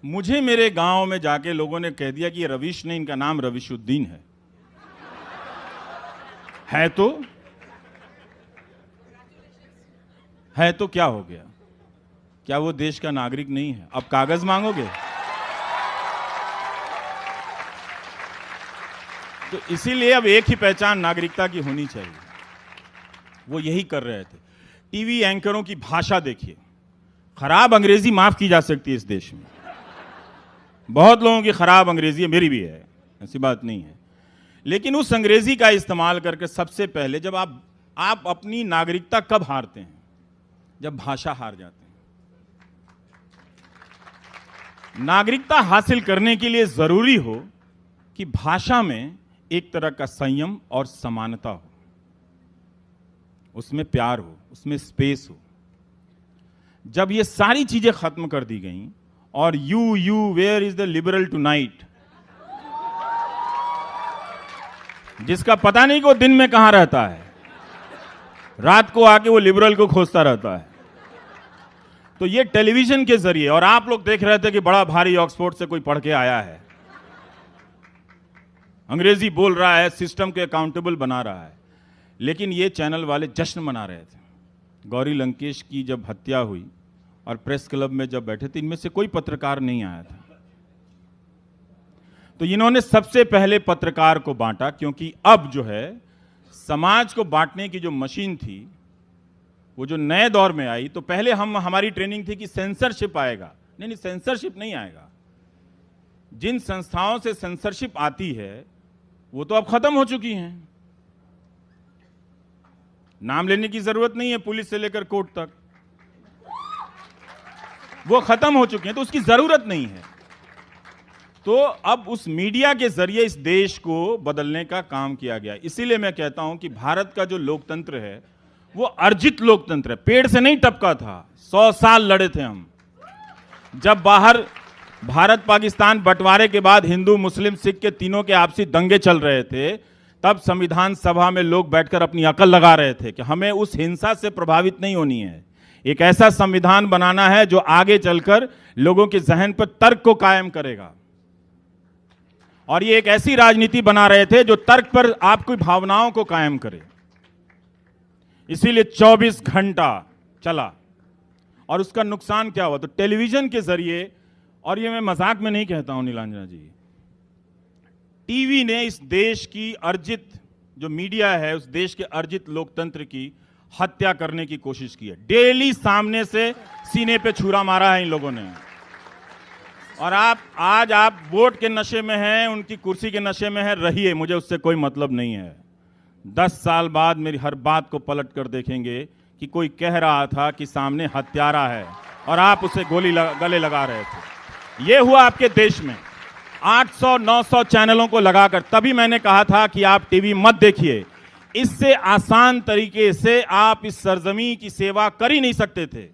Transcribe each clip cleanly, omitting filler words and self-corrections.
मुझे मेरे गांव में जाके लोगों ने कह दिया कि ये रवीश नहीं, इनका नाम रवीशुद्दीन है तो क्या हो गया? क्या वो देश का नागरिक नहीं है? अब कागज मांगोगे? तो इसीलिए अब एक ही पहचान नागरिकता की होनी चाहिए। वो यही कर रहे थे। टीवी एंकरों की भाषा देखिए, खराब अंग्रेजी माफ की जा सकती है इस देश में। बहुत लोगों की खराब अंग्रेजी है, मेरी भी है, ऐसी बात नहीं है। लेकिन उस अंग्रेजी का इस्तेमाल करके सबसे पहले जब आप अपनी नागरिकता कब हारते हैं? जब भाषा हार जाते हैं। नागरिकता हासिल करने के लिए जरूरी हो कि भाषा में एक तरह का संयम और समानता हो, उसमें प्यार हो, उसमें स्पेस हो। जब ये सारी चीजें खत्म कर दी गई और you where is the liberal tonight, जिसका पता नहीं कि वो दिन में कहां रहता है, रात को आके वो लिबरल को खोजता रहता है। तो ये टेलीविजन के जरिए, और आप लोग देख रहे थे कि बड़ा भारी ऑक्सफोर्ड से कोई पढ़ के आया है, अंग्रेजी बोल रहा है, सिस्टम के अकाउंटेबल बना रहा है। लेकिन ये चैनल वाले जश्न मना रहे थे। गौरी लंकेश की जब हत्या हुई और प्रेस क्लब में जब बैठे थे, इनमें से कोई पत्रकार नहीं आया था। तो इन्होंने सबसे पहले पत्रकार को बांटा, क्योंकि अब जो है समाज को बांटने की जो मशीन थी वो जो नए दौर में आई, तो पहले हमारी ट्रेनिंग थी कि सेंसरशिप आएगा। नहीं, सेंसरशिप नहीं आएगा। जिन संस्थाओं से सेंसरशिप आती है वो तो अब खत्म हो चुकी हैं। नाम लेने की जरूरत नहीं है, पुलिस से लेकर कोर्ट तक वो खत्म हो चुके हैं, तो उसकी जरूरत नहीं है। तो अब उस मीडिया के जरिए इस देश को बदलने का काम किया गया। इसीलिए मैं कहता हूं कि भारत का जो लोकतंत्र है वो अर्जित लोकतंत्र है, पेड़ से नहीं टपका था। 100 साल लड़े थे हम। जब बाहर भारत पाकिस्तान बंटवारे के बाद हिंदू मुस्लिम सिख के तीनों के आपसी दंगे चल रहे थे, तब संविधान सभा में लोग बैठकर अपनी अकल लगा रहे थे कि हमें उस हिंसा से प्रभावित नहीं होनी है। एक ऐसा संविधान बनाना है जो आगे चलकर लोगों के जहन पर तर्क को कायम करेगा। और ये एक ऐसी राजनीति बना रहे थे जो तर्क पर आपकी भावनाओं को कायम करे। इसीलिए 24 घंटा चला। और उसका नुकसान क्या हुआ? तो टेलीविजन के जरिए, और ये मैं मजाक में नहीं कहता हूं नीलांजना जी, टीवी ने इस देश की अर्जित जो मीडिया है, उस देश के अर्जित लोकतंत्र की हत्या करने की कोशिश की है। डेली सामने से सीने पे छुरा मारा है इन लोगों ने। और आज आप वोट के नशे में हैं, उनकी कुर्सी के नशे में हैं, रहिए, मुझे उससे कोई मतलब नहीं है। 10 साल बाद मेरी हर बात को पलट कर देखेंगे कि कोई कह रहा था कि सामने हत्यारा है और आप उसे गले लगा रहे थे। ये हुआ आपके देश में 800-900 चैनलों को लगाकर। तभी मैंने कहा था कि आप टीवी मत देखिए, इससे आसान तरीके से आप इस सरजमी की सेवा कर ही नहीं सकते थे।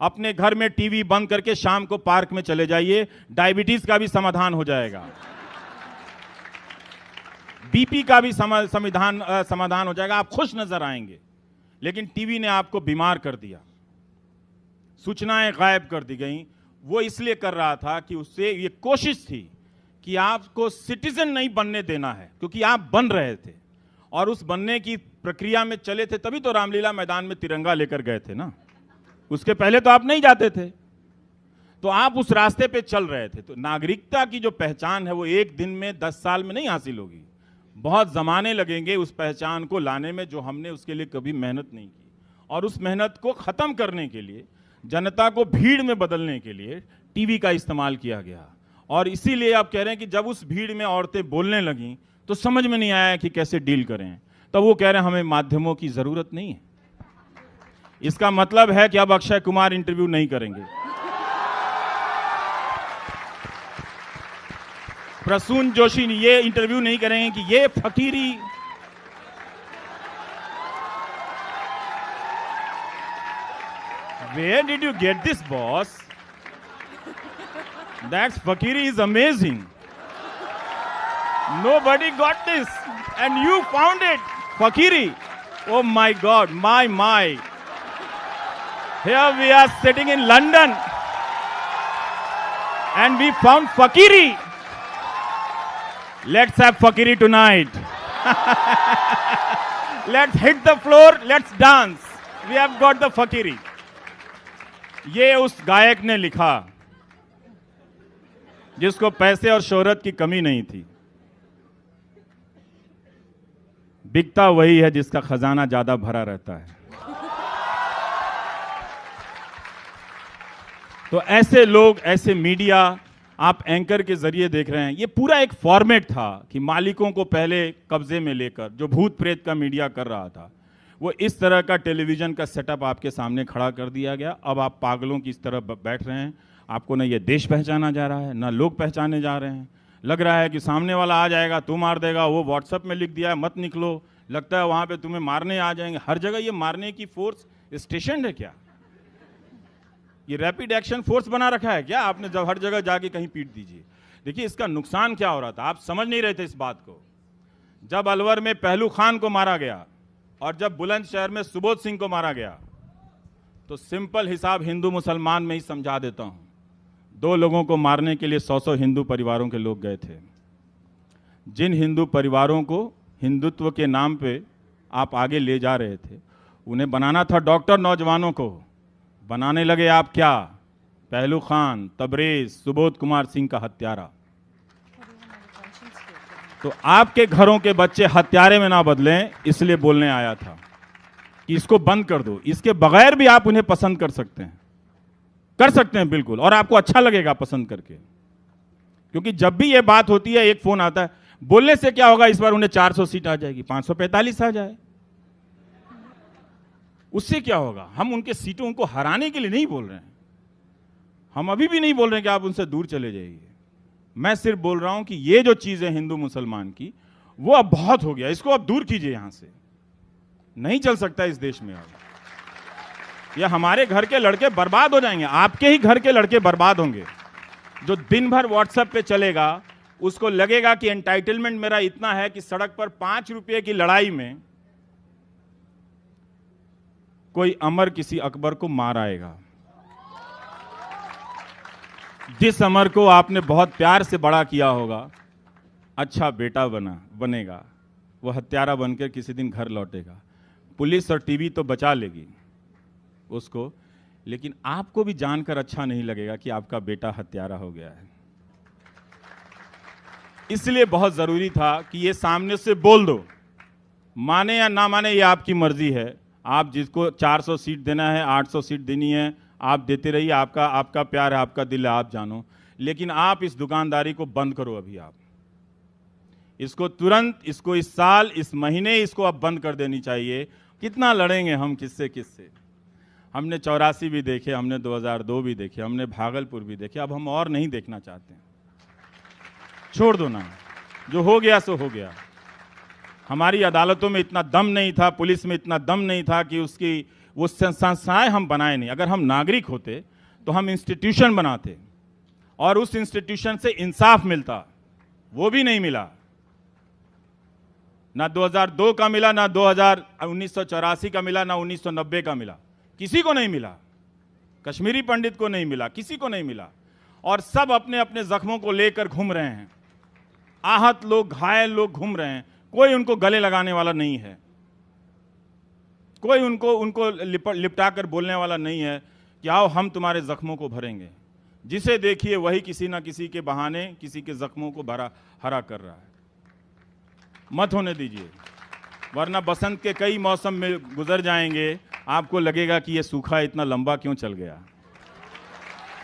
अपने घर में टीवी बंद करके शाम को पार्क में चले जाइए, डायबिटीज का भी समाधान हो जाएगा, बीपी का भी समाधान हो जाएगा, आप खुश नजर आएंगे। लेकिन टीवी ने आपको बीमार कर दिया, सूचनाएं गायब कर दी गई। वो इसलिए कर रहा था कि उससे ये कोशिश थी कि आपको सिटीजन नहीं बनने देना है, क्योंकि आप बन रहे थे और उस बनने की प्रक्रिया में चले थे। तभी तो रामलीला मैदान में तिरंगा लेकर गए थे ना, उसके पहले तो आप नहीं जाते थे। तो आप उस रास्ते पे चल रहे थे। तो नागरिकता की जो पहचान है वो एक दिन में 10 साल में नहीं हासिल होगी, बहुत जमाने लगेंगे उस पहचान को लाने में, जो हमने उसके लिए कभी मेहनत नहीं की। और उस मेहनत को खत्म करने के लिए, जनता को भीड़ में बदलने के लिए टीवी का इस्तेमाल किया गया। और इसीलिए आप कह रहे हैं कि जब उस भीड़ में औरतें बोलने लगीं तो समझ में नहीं आया कि कैसे डील करें। तब वो कह रहे हैं हमें माध्यमों की जरूरत नहीं है। इसका मतलब है कि अब अक्षय कुमार इंटरव्यू नहीं करेंगे, प्रसून जोशी ये इंटरव्यू नहीं करेंगे कि ये फकीरी। Where did you get this, boss? That fakiri is amazing. Nobody got this, and you found it, fakiri. Oh my God, my. Here we are sitting in London. and we found fakiri. Let's have fakiri tonight. Let's hit the floor, let's dance. We have got the fakiri. ये उस गायक ने लिखा जिसको पैसे और शोहरत की कमी नहीं थी। बिकता वही है जिसका खजाना ज्यादा भरा रहता है। तो ऐसे लोग, ऐसे मीडिया आप एंकर के जरिए देख रहे हैं। ये पूरा एक फॉर्मेट था कि मालिकों को पहले कब्जे में लेकर, जो भूत प्रेत का मीडिया कर रहा था, वो इस तरह का टेलीविजन का सेटअप आपके सामने खड़ा कर दिया गया। अब आप पागलों की इस तरह बैठ रहे हैं। आपको ना ये देश पहचाना जा रहा है, ना लोग पहचाने जा रहे हैं। लग रहा है कि सामने वाला आ जाएगा तो मार देगा। वो व्हाट्सएप में लिख दिया है मत निकलो, लगता है वहाँ पे तुम्हें मारने आ जाएंगे। हर जगह ये मारने की फोर्स स्टेशन है क्या? ये रैपिड एक्शन फोर्स बना रखा है क्या आपने? जब हर जगह जाके कहीं पीट दीजिए। देखिए इसका नुकसान क्या हो रहा था, आप समझ नहीं रहे थे इस बात को। जब अलवर में पहलू खान को मारा गया और जब बुलंदशहर में सुबोध सिंह को मारा गया, तो सिंपल हिसाब हिंदू मुसलमान में ही समझा देता हूं। 2 लोगों को मारने के लिए 100 हिंदू परिवारों के लोग गए थे। जिन हिंदू परिवारों को हिंदुत्व के नाम पे आप आगे ले जा रहे थे, उन्हें बनाना था डॉक्टर, नौजवानों को बनाने लगे आप क्या? पहलू खान, तबरेज, सुबोध कुमार सिंह का हत्यारा। तो आपके घरों के बच्चे हत्यारे में ना बदलें, इसलिए बोलने आया था कि इसको बंद कर दो। इसके बगैर भी आप उन्हें पसंद कर सकते हैं बिल्कुल, और आपको अच्छा लगेगा पसंद करके। क्योंकि जब भी ये बात होती है, एक फोन आता है, बोलने से क्या होगा, इस बार उन्हें 400 सीट आ जाएगी, 545 आ जाए, उससे क्या होगा? हम उनके सीटों को हराने के लिए नहीं बोल रहे हैं। हम अभी भी नहीं बोल रहे हैं कि आप उनसे दूर चले जाइए। मैं सिर्फ बोल रहा हूं कि ये जो चीज है हिंदू मुसलमान की, वो अब बहुत हो गया। इसको अब दूर कीजिए, यहां से नहीं चल सकता इस देश में। अब ये हमारे घर के लड़के बर्बाद हो जाएंगे, आपके ही घर के लड़के बर्बाद होंगे। जो दिन भर व्हाट्सएप पे चलेगा, उसको लगेगा कि एंटाइटलमेंट मेरा इतना है कि सड़क पर 5 रुपए की लड़ाई में कोई अमर किसी अकबर को मार आएगा। जिस अमर को आपने बहुत प्यार से बड़ा किया होगा, अच्छा बेटा बनेगा, वो हत्यारा बनकर किसी दिन घर लौटेगा। पुलिस और टीवी तो बचा लेगी उसको, लेकिन आपको भी जानकर अच्छा नहीं लगेगा कि आपका बेटा हत्यारा हो गया है। इसलिए बहुत जरूरी था कि ये सामने से बोल दो। माने या ना माने, ये आपकी मर्जी है। आप जिसको 400 सीट देना है, 800 सीट देनी है, आप देते रहिए। आपका प्यार है, आपका दिल है, आप जानो। लेकिन आप इस दुकानदारी को बंद करो। अभी आप इसको तुरंत, इसको इस साल, इस महीने इसको अब बंद कर देनी चाहिए। कितना लड़ेंगे हम किससे? हमने 84 भी देखे, हमने 2002 भी देखे, हमने भागलपुर भी देखे। अब हम और नहीं देखना चाहते। छोड़ दो ना, जो हो गया सो हो गया। हमारी अदालतों में इतना दम नहीं था, पुलिस में इतना दम नहीं था कि उसकी वो संस्थाएं हम बनाए नहीं। अगर हम नागरिक होते तो हम इंस्टीट्यूशन बनाते और उस इंस्टीट्यूशन से इंसाफ मिलता। वो भी नहीं मिला। ना 2002 का मिला, ना 1984 का मिला, ना 1990 का मिला। किसी को नहीं मिला। कश्मीरी पंडित को नहीं मिला, किसी को नहीं मिला। और सब अपने अपने जख्मों को लेकर घूम रहे हैं। आहत लोग, घायल लोग घूम रहे हैं। कोई उनको गले लगाने वाला नहीं है। कोई उनको लिपटा कर बोलने वाला नहीं है कि आओ हम तुम्हारे जख्मों को भरेंगे। जिसे देखिए वही किसी ना किसी के बहाने किसी के जख्मों को हरा कर रहा है। मत होने दीजिए, वरना बसंत के कई मौसम में गुजर जाएंगे, आपको लगेगा कि ये सूखा इतना लंबा क्यों चल गया।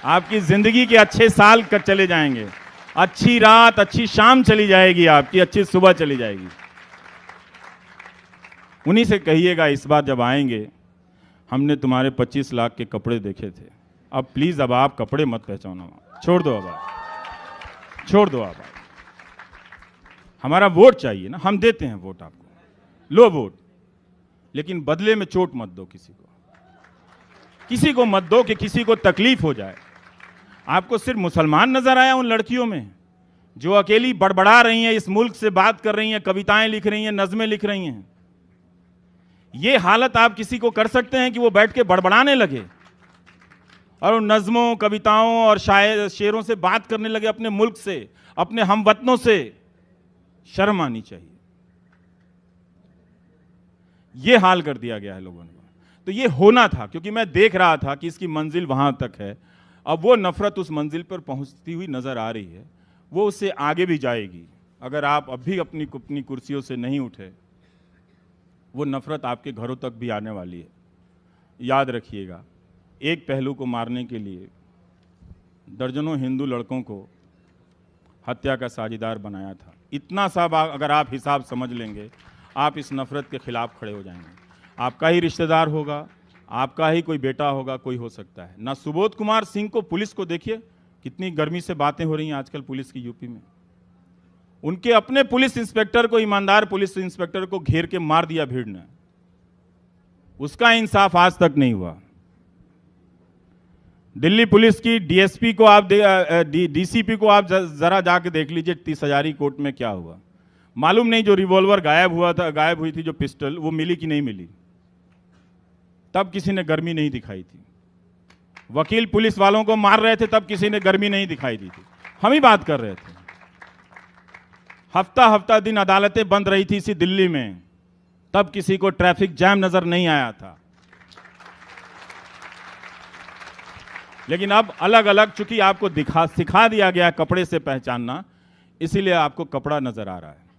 आपकी जिंदगी के अच्छे साल चले जाएंगे, अच्छी रात, अच्छी शाम चली जाएगी, आपकी अच्छी सुबह चली जाएगी। उन्हीं से कहिएगा इस बार जब आएंगे, हमने तुम्हारे 25 लाख के कपड़े देखे थे, अब प्लीज अब आप कपड़े मत पहचानो, छोड़ दो। अब आप छोड़ दो। आप हमारा वोट चाहिए ना, हम देते हैं वोट आपको, लो वोट, लेकिन बदले में चोट मत दो किसी को मत दो कि किसी को तकलीफ हो जाए। आपको सिर्फ मुसलमान नजर आया उन लड़कियों में जो अकेली बड़बड़ा रही हैं, इस मुल्क से बात कर रही हैं, कविताएं लिख रही हैं, नज़में लिख रही हैं। ये हालत आप किसी को कर सकते हैं कि वो बैठ के बड़बड़ाने लगे और उन नज़मों, कविताओं और शायर शेरों से बात करने लगे, अपने मुल्क से, अपने हमवतनों से। शर्म आनी चाहिए। ये हाल कर दिया गया है लोगों ने। तो ये होना था, क्योंकि मैं देख रहा था कि इसकी मंजिल वहां तक है। अब वो नफरत उस मंजिल पर पहुंचती हुई नजर आ रही है, वो उससे आगे भी जाएगी। अगर आप अभी अपनी कुर्सियों से नहीं उठे, वो नफरत आपके घरों तक भी आने वाली है। याद रखिएगा, एक पहलू को मारने के लिए दर्जनों हिंदू लड़कों को हत्या का साझीदार बनाया था। इतना सा अगर आप हिसाब समझ लेंगे, आप इस नफरत के खिलाफ खड़े हो जाएंगे। आपका ही रिश्तेदार होगा, आपका ही कोई बेटा होगा, कोई हो सकता है ना। सुबोध कुमार सिंह को, पुलिस को देखिए कितनी गर्मी से बातें हो रही हैं आजकल पुलिस की यूपी में। उनके अपने पुलिस इंस्पेक्टर को, ईमानदार पुलिस इंस्पेक्टर को घेर के मार दिया भीड़ ने। उसका इंसाफ आज तक नहीं हुआ। दिल्ली पुलिस की डीएसपी को आप डीसीपी को आप जरा जाके देख लीजिए 30 हजारी कोर्ट में क्या हुआ। मालूम नहीं जो रिवॉल्वर गायब हुई थी, जो पिस्टल, वो मिली कि नहीं मिली। तब किसी ने गर्मी नहीं दिखाई थी। वकील पुलिस वालों को मार रहे थे, तब किसी ने गर्मी नहीं दिखाई दी थी। हम ही बात कर रहे थे। हफ्ता हफ्ता दिन अदालतें बंद रही थी इसी दिल्ली में, तब किसी को ट्रैफिक जैम नजर नहीं आया था। लेकिन अब अलग अलग, चूंकि आपको सिखा दिया गया कपड़े से पहचानना, इसीलिए आपको कपड़ा नजर आ रहा है।